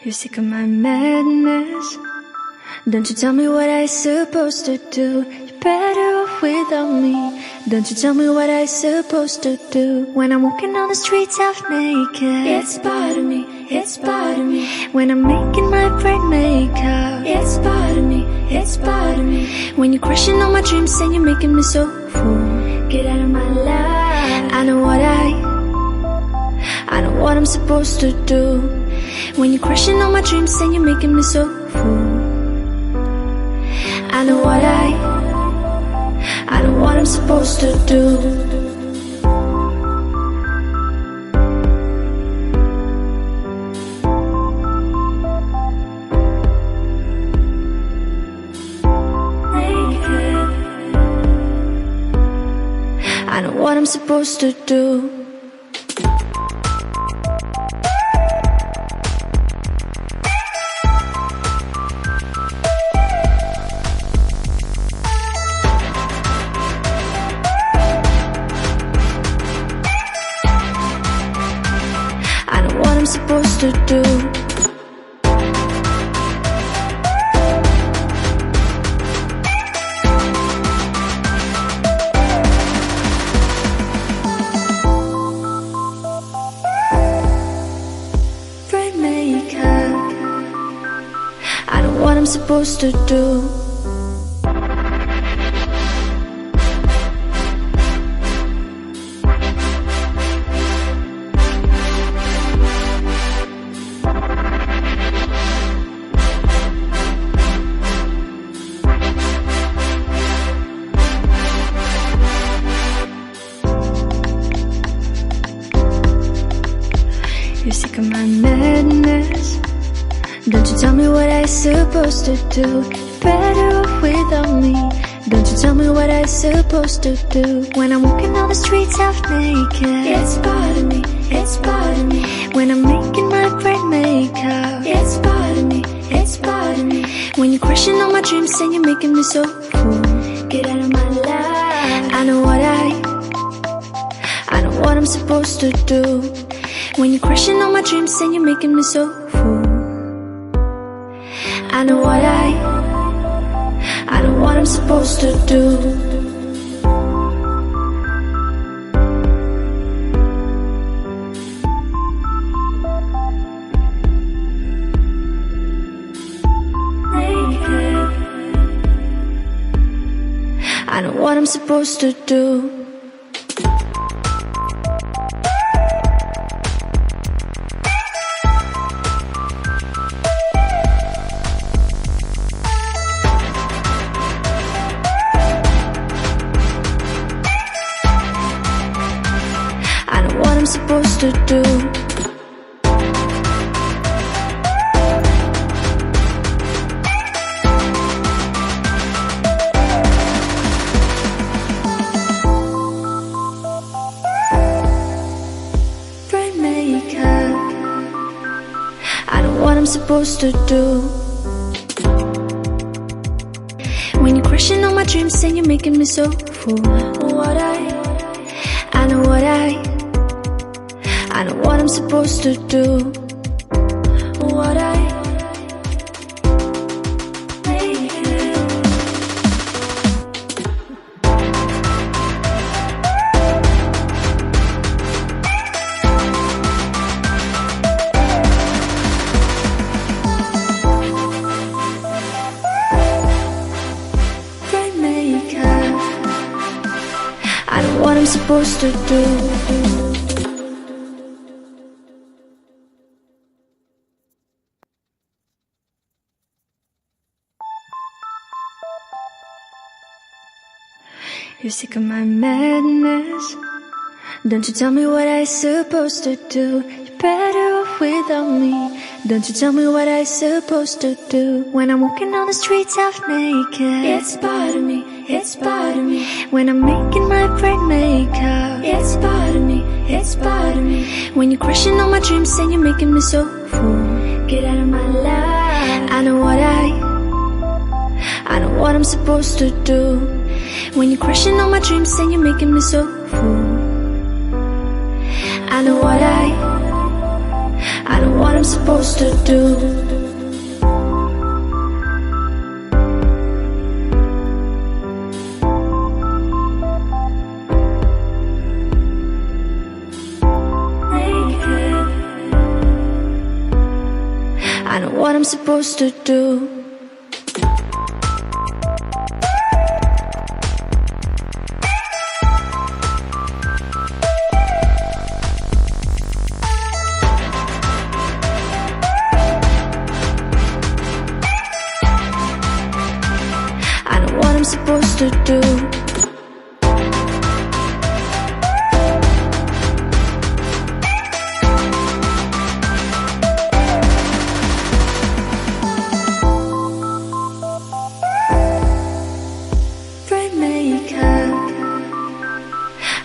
You're sick of my madness. Don't you tell me what I'm supposed to do. You're better off without me. Don't you tell me what I'm supposed to do. When I'm walking on the streets half naked, it's part of me, it's part of me. When I'm making my brain makeup, it's part of me, it's part of me. When you're crushing all my dreams and you're making me so full, get out of my life. I know what I'm supposed to do. When you're crushing all my dreams and you're making me so full, I know what I'm supposed to do. I know what I'm supposed to do. I know what I'm supposed to do. Brain makeup. I know what I'm supposed to do. You're sick of my madness. Don't you tell me what I'm supposed to do. You're better off without me. Don't you tell me what I'm supposed to do. When I'm walking on the streets half naked, it's part of me, it's part of me. When I'm making my brain makeup, it's part of me, it's part of me. When you're crushing all my dreams and you're making me so full, get out of my life. I know what I'm supposed to do. When you're crushing all my dreams and you're making me so full, I know what I'm supposed to do. Naked. I know what I'm supposed to do. What I'm supposed to do. Brain makeup. I know what I'm supposed to do. When you're crushing all my dreams and you're making me so full, I know what I'm supposed to do. Brain makeup. I know what I'm supposed to do. You're sick of my madness. Don't you tell me what I'm supposed to do. You're better off without me. Don't you tell me what I'm supposed to do. When I'm walking on the streets half naked, it's part of me, it's part of me. When I'm making my brain makeup, it's part of me, it's part of me. When you're crushing all my dreams and you're making me so full, get out of my life. I know what I'm supposed to do. When you're crushing all my dreams and you're making me so full, I know what I'm supposed to do. I know what I'm supposed to do. I know what I'm supposed to do.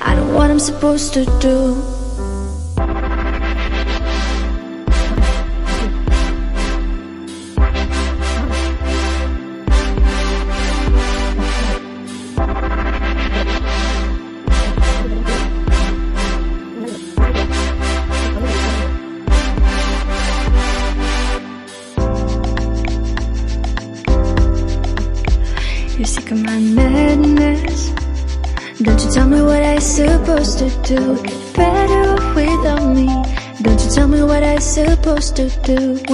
I know what I'm supposed to do. You're sick of my madness. Don't you tell me what I'm supposed to do. You're better off without me. Don't you tell me what I'm supposed to do.